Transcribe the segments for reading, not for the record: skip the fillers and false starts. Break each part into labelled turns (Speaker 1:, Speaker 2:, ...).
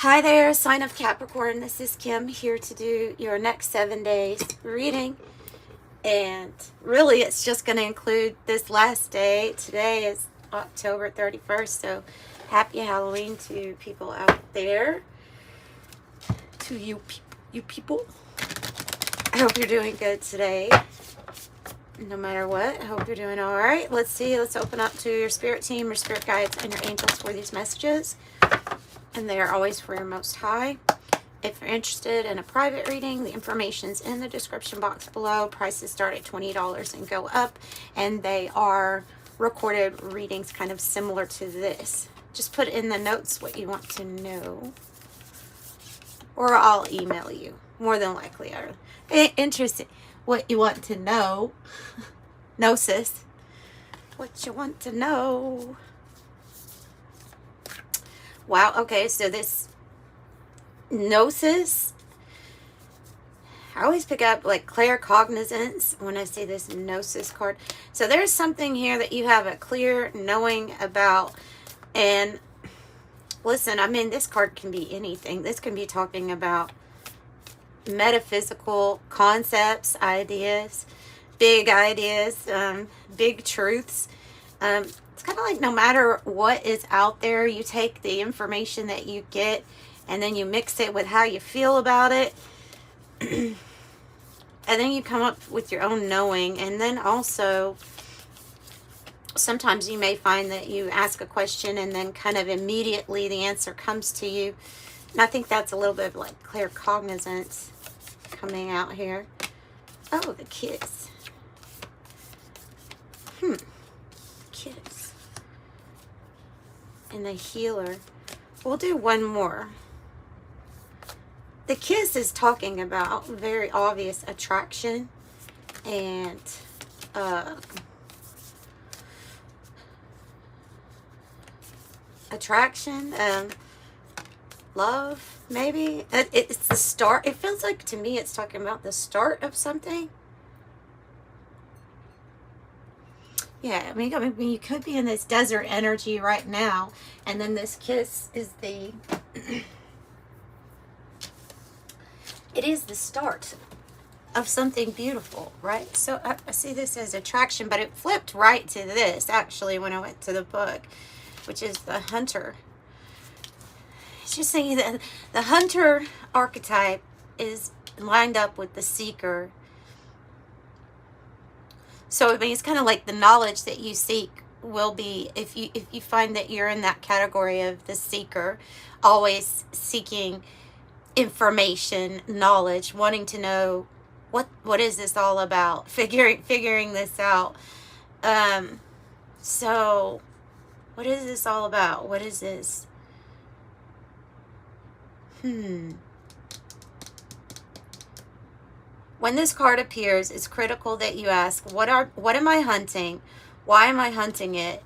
Speaker 1: Hi there, sign of Capricorn. This is Kim here to do your next 7 days reading. And really, it's just going to include this last day. Today is October 31st, so happy Halloween to people out there. To you people. I hope you're doing good today. No matter what, I hope you're doing all right. Let's see. Let's open up to your spirit team, your spirit guides, and your angels for these messages. And they are always for your most high. If you're interested in a private reading, the information's in the description box below. Prices start at $20 and go up. And they are recorded readings kind of similar to this. Just put in the notes what you want to know. Or I'll email you. More than likely. Interesting. What you want to know. Gnosis. What you want to know. Wow, okay, so this gnosis, I always pick up like claircognizance when I see this gnosis card. So there's something here that you have a clear knowing about. And listen, I mean, this card can be anything. This can be talking about metaphysical concepts, ideas, big truths. It's kind of like no matter what is out there, you take the information that you get and then you mix it with how you feel about it. And then you come up with your own knowing. And then also, sometimes you may find that you ask a question and then kind of immediately the answer comes to you. And I think that's a little bit of like claircognizance coming out here. Oh, the kiss. Kiss. And the healer. We'll do one more. The kiss is talking about very obvious attraction and love, maybe. It's the start. It feels like to me it's talking about the start of something. Yeah, I mean, you could be in this desert energy right now, and then this kiss is it is the start of something beautiful, right? So I see this as attraction, but it flipped right to this, actually, when I went to the book, which is the hunter. It's just saying that the hunter archetype is lined up with the seeker. So I mean, it's kind of like the knowledge that you seek will be, if you find that you're in that category of the seeker, always seeking information, knowledge, wanting to know what is this all about, figuring this out. So what is this all about? What is this? When this card appears, it's critical that you ask, what am I hunting? Why am I hunting it?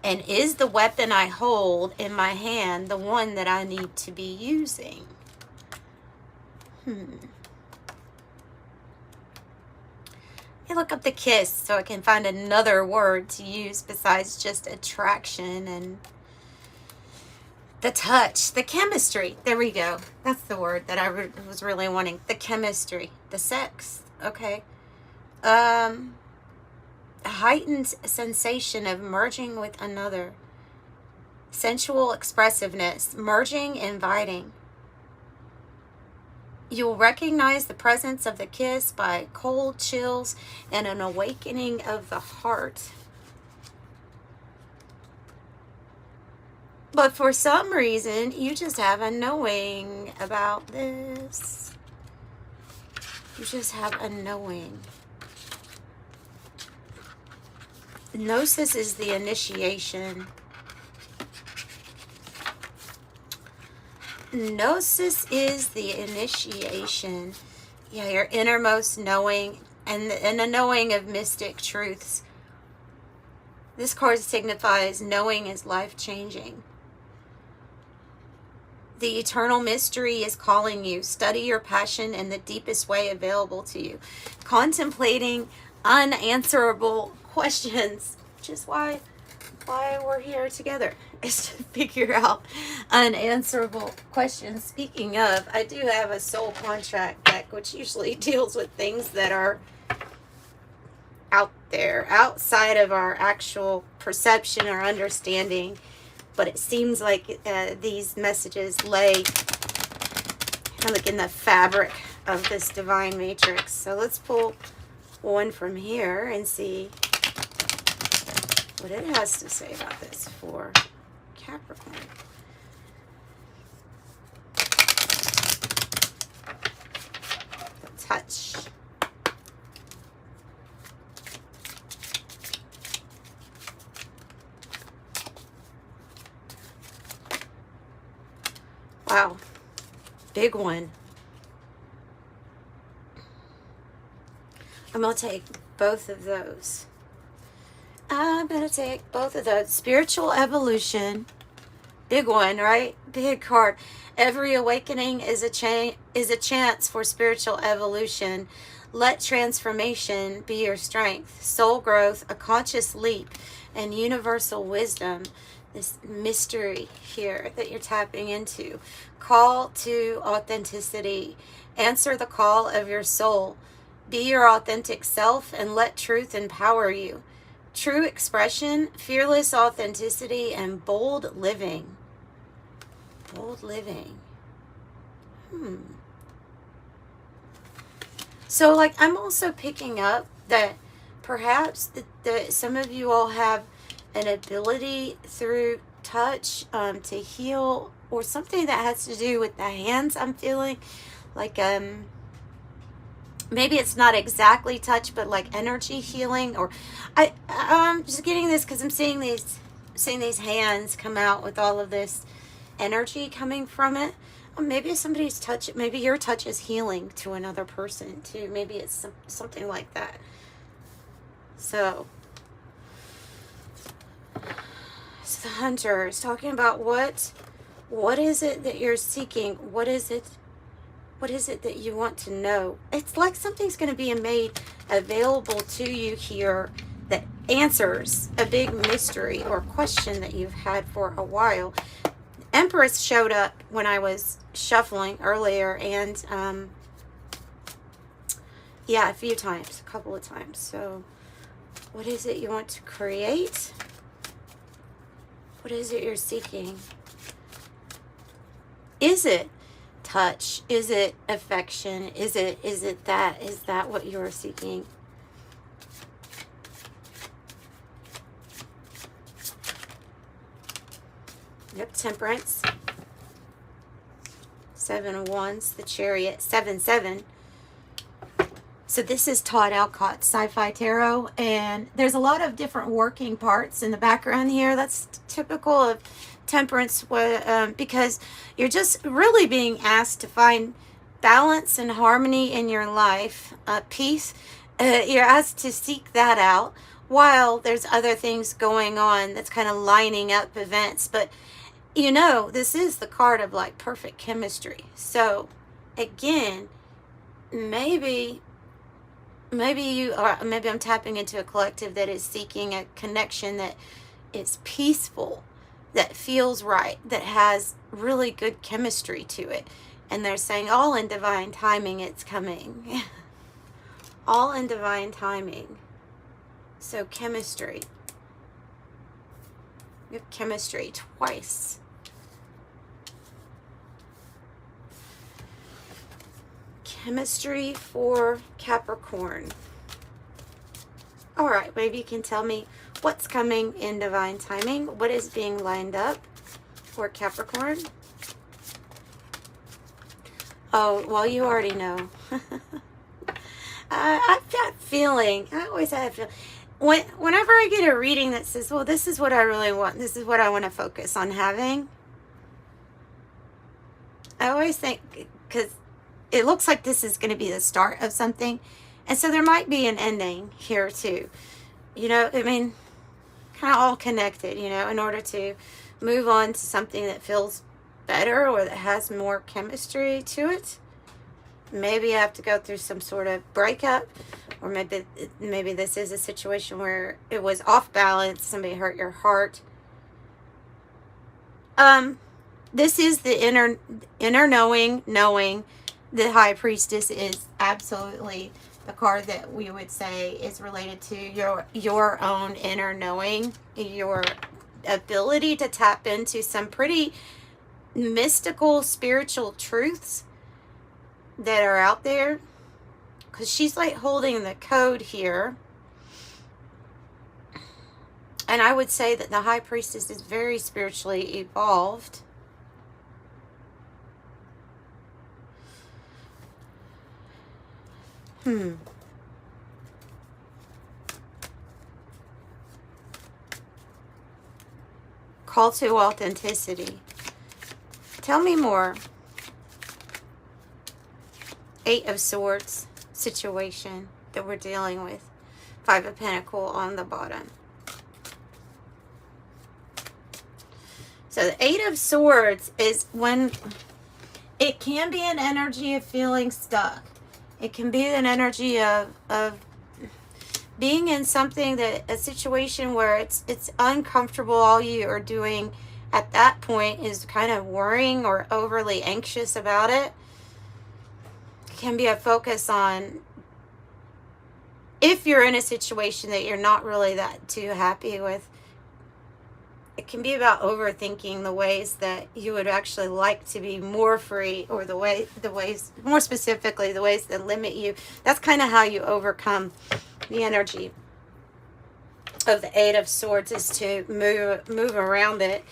Speaker 1: And is the weapon I hold in my hand the one that I need to be using? I look up the kiss so I can find another word to use besides just attraction and the touch, the chemistry. There we go. That's the word that I was really wanting. The chemistry, the sex. Okay. A heightened sensation of merging with another. Sensual expressiveness. Merging, inviting. You'll recognize the presence of the kiss by cold chills and an awakening of the heart. But for some reason, you just have a knowing about this. You just have a knowing. Gnosis is the initiation. Gnosis is the initiation. Yeah, your innermost knowing and a knowing of mystic truths. This card signifies knowing is life-changing. The eternal mystery is calling you. Study your passion in the deepest way available to you. Contemplating unanswerable questions, which is why we're here together. is to figure out unanswerable questions. Speaking of, I do have a soul contract deck, which usually deals with things that are out there, outside of our actual perception or understanding. But it seems like these messages lay kind of like in the fabric of this divine matrix. So let's pull one from here and see what it has to say about this for Capricorn. Touch. Wow. Big one. I'm going to take both of those. I'm going to take both of those. Spiritual evolution. Big one, right? Big card. Every awakening is a chance for spiritual evolution. Let transformation be your strength. Soul growth, a conscious leap, and universal wisdom. This mystery here that you're tapping into. Call to authenticity. Answer the call of your soul. Be your authentic self and let truth empower you. True expression, fearless authenticity, and bold living. Bold living. So, like, I'm also picking up that perhaps that some of you all have an ability through touch to heal, or something that has to do with the hands. I'm feeling like maybe it's not exactly touch, but like energy healing. Or I'm just getting this because I'm seeing these hands come out with all of this energy coming from it. Maybe somebody's touch, maybe your touch is healing to another person too. Maybe it's something like that. So the Hunter is talking about what is it that you're seeking? What is it that you want to know? It's like something's going to be made available to you here that answers a big mystery or question that you've had for a while. Empress showed up when I was shuffling earlier, and yeah, a few times, a couple of times. So what is it you want to create? What is it you're seeking? Is it touch? Is it affection? Is that what you're seeking? Yep, Temperance. 7 of Wands, the Chariot, 7-7. So this is Todd Alcott's Sci-Fi Tarot, and there's a lot of different working parts in the background here. That's typical of Temperance, because you're just really being asked to find balance and harmony in your life, peace. You're asked to seek that out while there's other things going on that's kind of lining up events. But you know, this is the card of like perfect chemistry. So again, maybe I'm tapping into a collective that is seeking a connection that is peaceful, that feels right, that has really good chemistry to it. And they're saying all in divine timing, it's coming. All in divine timing. So chemistry. You have chemistry twice. Chemistry for Capricorn. All right, maybe you can tell me what's coming in divine timing. What is being lined up for Capricorn? Oh, well, you already know. I've got feeling. I always have a feeling. Whenever I get a reading that says, well, this is what I really want, this is what I want to focus on having, I always think, because it looks like this is going to be the start of something. And so there might be an ending here too. You know, I mean, kind of all connected, you know, in order to move on to something that feels better or that has more chemistry to it. Maybe you have to go through some sort of breakup, or maybe this is a situation where it was off balance, somebody hurt your heart. this is the inner knowing. The High Priestess is absolutely the card that we would say is related to your own inner knowing, your ability to tap into some pretty mystical spiritual truths that are out there, because she's like holding the code here. And I would say that the High Priestess is very spiritually evolved. Call to authenticity. Tell me more. Eight of Swords situation that we're dealing with. Five of Pentacles on the bottom. So the Eight of Swords is when it can be an energy of feeling stuck. It can be an energy of being in something that, a situation where it's uncomfortable. All you are doing at that point is kind of worrying or overly anxious about it. It can be a focus on, if you're in a situation that you're not really that too happy with, it can be about overthinking the ways that you would actually like to be more free, or the ways, more specifically, the ways that limit you. That's kind of how you overcome the energy of the Eight of Swords, is to move around it.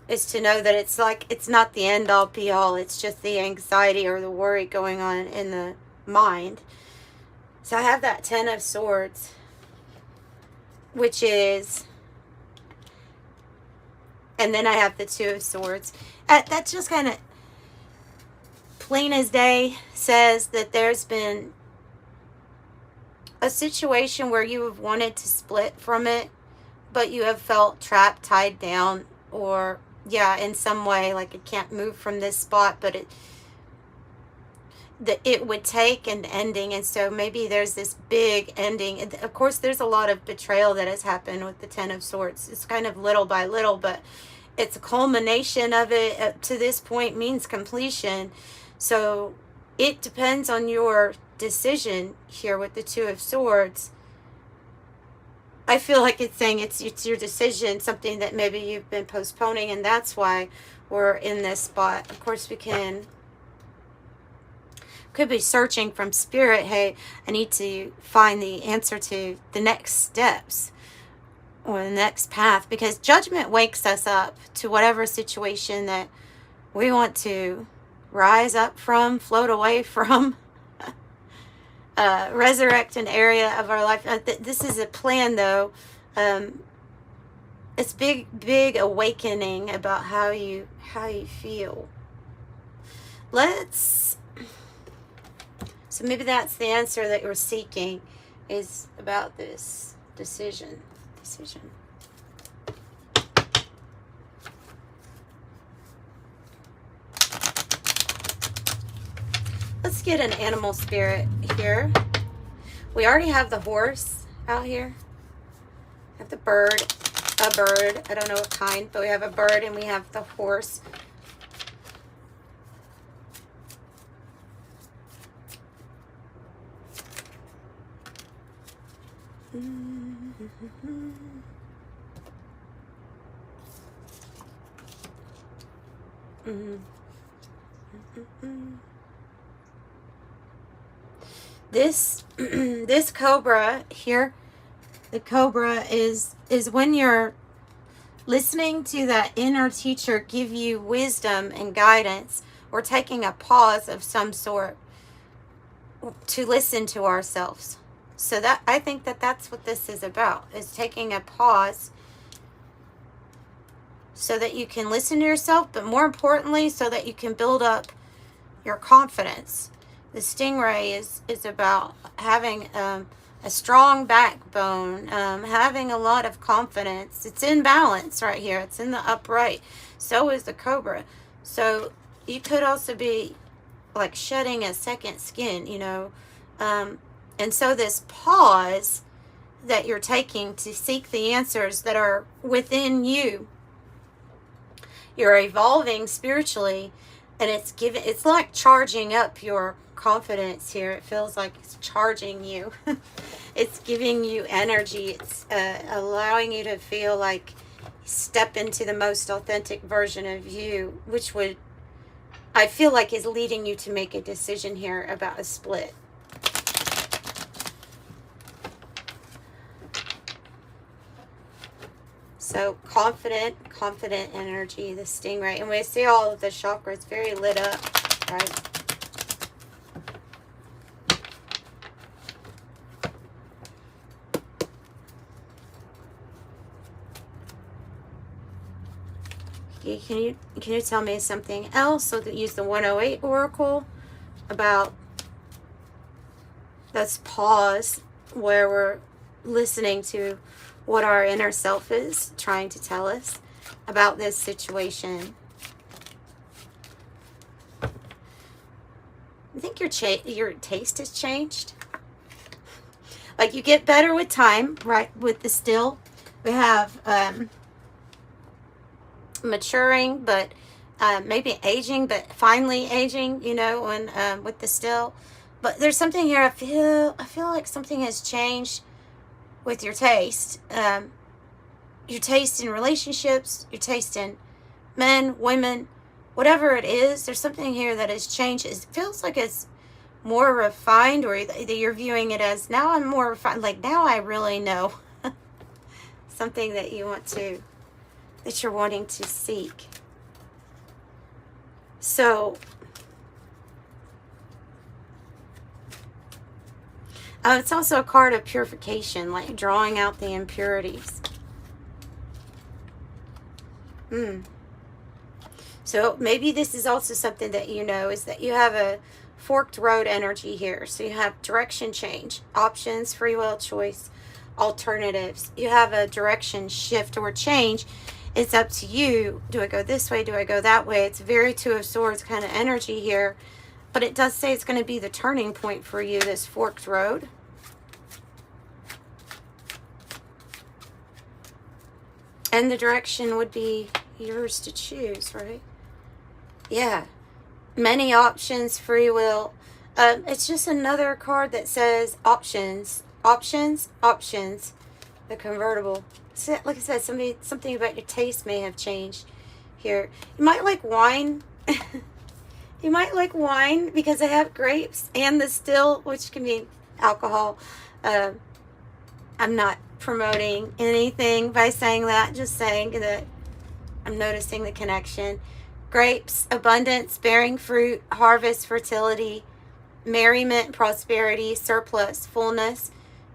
Speaker 1: Is to know that it's like, it's not the end all be all. It's just the anxiety or the worry going on in the mind. So I have that Ten of Swords, which is, and then I have the Two of Swords. That just kind of plain as day says that there's been a situation where you have wanted to split from it, but you have felt trapped, tied down, or in some way, like it can't move from this spot, but it would take an ending. And so maybe there's this big ending. And of course, there's a lot of betrayal that has happened with the Ten of Swords. It's kind of little by little, but it's a culmination of it. Up to this point means completion. So it depends on your decision here with the Two of Swords. I feel like it's saying it's your decision, something that maybe you've been postponing, and that's why we're in this spot. Of course, we could be searching from Spirit. Hey, I need to find the answer to the next steps or the next path, because Judgment wakes us up to whatever situation that we want to rise up from, float away from, resurrect an area of our life. This is a plan, though. It's big awakening about how you feel. So maybe that's the answer that you're seeking, is about this decision. Let's get an animal spirit here. We already have the horse out here. We have the bird, a bird. I don't know what kind, but we have a bird and we have the horse. This cobra here, the cobra is when you're listening to that inner teacher give you wisdom and guidance, or taking a pause of some sort to listen to ourselves. So that, I think that that's what this is about, is taking a pause so that you can listen to yourself, but more importantly, so that you can build up your confidence. The stingray is about having a strong backbone, having a lot of confidence. It's in balance right here. It's in the upright. So is the cobra. So you could also be like shedding a second skin, you know. And so this pause that you're taking to seek the answers that are within you you're evolving spiritually, and it's like charging up your confidence here. It feels like it's charging you. It's giving you energy. It's allowing you to feel like step into the most authentic version of you, which would, I feel like, is leading you to make a decision here about a split. So confident energy, the stingray. And we see all of the chakras very lit up, right? Can you tell me something else? So that use the 108 oracle about this pause where we're listening to what our inner self is trying to tell us about this situation. I think your taste has changed. Like, you get better with time, right? With the still, we have maturing, but maybe aging, but finally aging, you know, when with the still. But there's something here. I feel like something has changed with your taste. Your taste in relationships, your taste in men, women, whatever it is, there's something here that has changed. It feels like it's more refined, or either you're viewing it as, now I'm more refined, like now I really know something that you want to, that you're wanting to seek. So it's also a card of purification, like drawing out the impurities. So maybe this is also something that you know, is that you have a forked road energy here. So you have direction change, options, free will choice, alternatives. You have a direction shift or change. It's up to you. Do I go this way? Do I go that way? It's very Two of Swords kind of energy here. But it does say it's going to be the turning point for you, this forked road. And the direction would be yours to choose, right? Yeah. Many options, free will. It's just another card that says options. Options, options. The convertible. So, like I said, something about your taste may have changed here. You might like wine. You might like wine because I have grapes and the still, which can be alcohol. I'm not promoting anything by saying that, just saying that I'm noticing the connection. Grapes, abundance, bearing fruit, harvest, fertility, merriment, prosperity, surplus, fullness,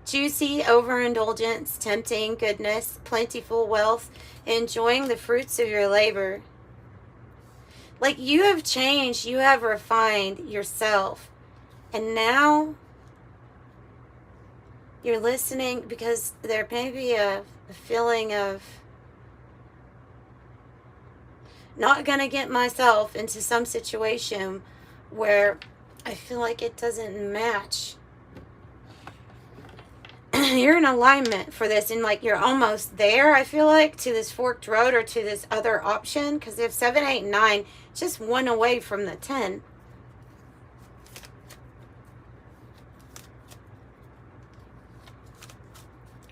Speaker 1: juicy, overindulgence, tempting, goodness, plentiful wealth, enjoying the fruits of your labor. Like, you have changed, you have refined yourself, and now you're listening because there may be a feeling of not gonna get myself into some situation where I feel like it doesn't match. You're in alignment for this, and like you're almost there, I feel like, to this forked road or to this other option, because if 7, 8, 9, just one away from the 10.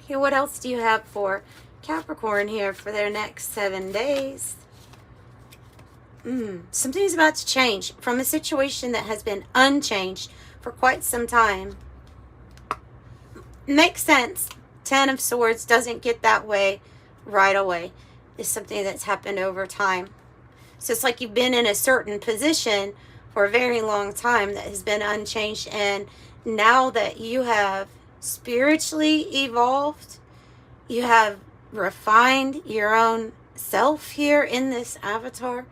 Speaker 1: Okay, what else do you have for Capricorn here for their next 7 days? Something's about to change from a situation that has been unchanged for quite some time. Makes sense. 10 of Swords doesn't get that way right away. It's something that's happened over time. So it's like you've been in a certain position for a very long time that has been unchanged, and now that you have spiritually evolved, you have refined your own self here in this avatar,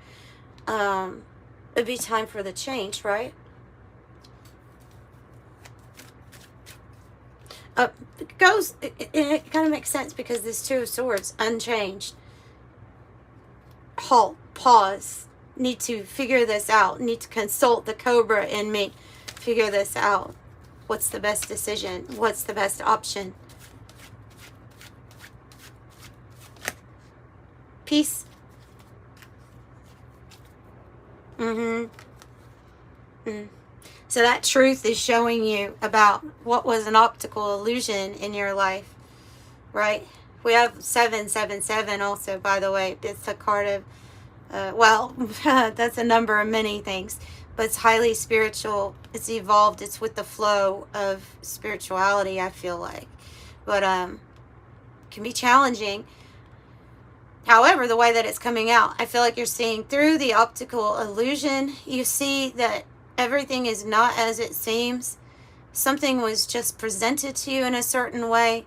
Speaker 1: it'd be time for the change, right? It kind of makes sense because this Two of Swords, unchanged. Halt, pause, need to figure this out, need to consult the Cobra in me, figure this out. What's the best decision? What's the best option? Peace. So that truth is showing you about what was an optical illusion in your life, right? We have 777 also, by the way. It's a card of, well, that's a number of many things, but it's highly spiritual. It's evolved. It's with the flow of spirituality, I feel like. But can be challenging. However, the way that it's coming out, I feel like you're seeing through the optical illusion. You see that everything is not as it seems. Something was just presented to you in a certain way.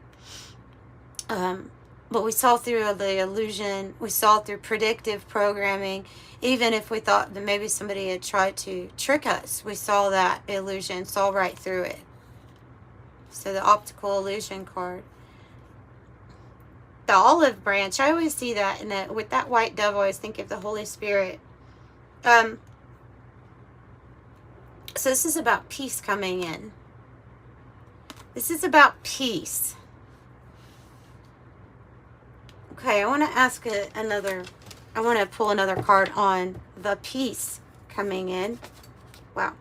Speaker 1: But we saw through the illusion. We saw through predictive programming. Even if we thought that maybe somebody had tried to trick us, we saw that illusion, saw right through it. So the optical illusion card. The olive branch, I always see that, and with that white dove, I always think of the Holy Spirit. So this is about peace coming in. This is about peace. Okay, I want to ask I want to pull another card on the peace coming in. Wow.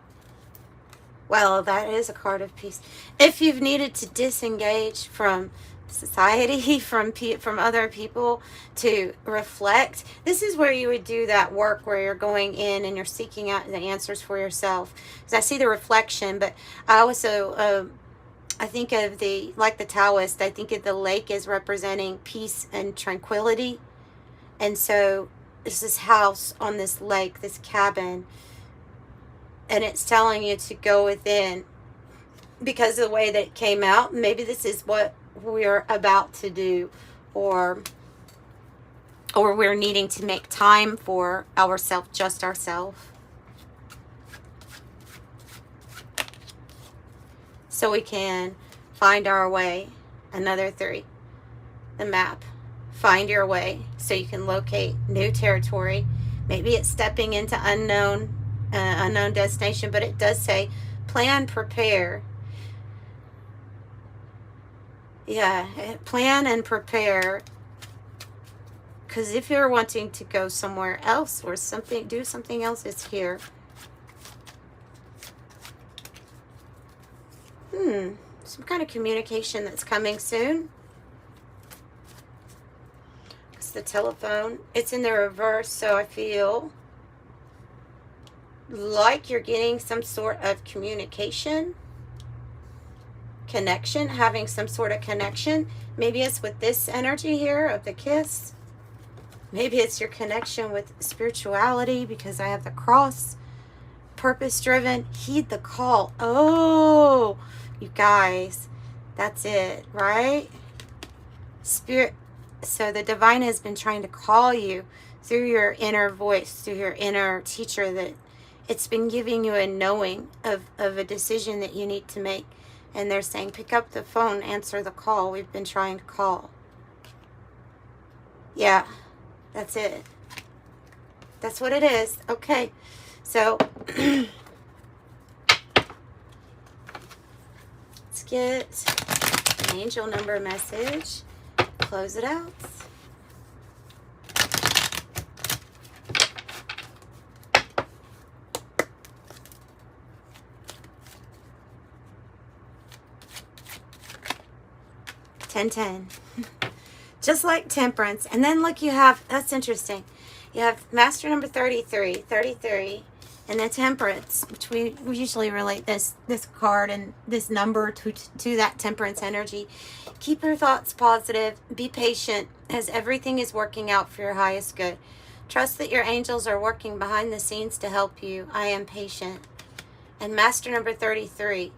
Speaker 1: Well, that is a card of peace. If you've needed to disengage from society, from other people, to reflect, this is where you would do that work where you're going in and you're seeking out the answers for yourself. Because I see the reflection, but I also I think of like the Taoist, I think of the lake as representing peace and tranquility. And so there's this house on this lake, this cabin, and it's telling you to go within because of the way that it came out. Maybe this is what we're about to do, or we're needing to make time for ourselves, just ourselves. So we can find our way. Another 3. The map. Find your way so you can locate new territory. Maybe it's stepping into unknown destination, but it does say plan, prepare. Yeah, plan and prepare. Because if you're wanting to go somewhere else or do something else, it's here. Some kind of communication that's coming soon. It's the telephone. It's in the reverse, so I feel like you're getting some sort of communication, connection, having some sort of connection. Maybe it's with this energy here of the kiss. Maybe it's your connection with spirituality, because I have the cross. Purpose driven. Heed the call. Oh, you guys, that's it, right? Spirit. So the divine has been trying to call you through your inner voice, through your inner teacher, that it's been giving you a knowing of a decision that you need to make. And they're saying, pick up the phone, answer the call. We've been trying to call. Yeah, that's it. That's what it is. Okay, so let's get an angel number message. Close it out. Ten. Just like temperance. And then look, you have, that's interesting. You have master number 33, and then temperance, which we usually relate this card and this number to that temperance energy. Keep your thoughts positive. Be patient, as everything is working out for your highest good. Trust that your angels are working behind the scenes to help you. I am patient. And master number 33,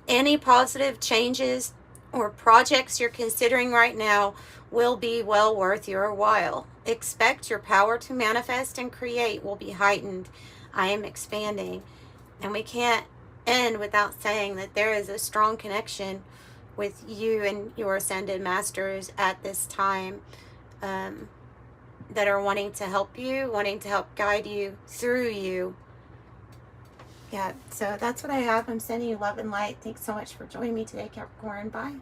Speaker 1: any positive changes or projects you're considering right now will be well worth your while. Expect your power to manifest and create will be heightened. I am expanding. And we can't end without saying that there is a strong connection with you and your ascended masters at this time, that are wanting to help you, wanting to help guide you through you. Yeah, so that's what I have. I'm sending you love and light. Thanks so much for joining me today, Capricorn. Bye.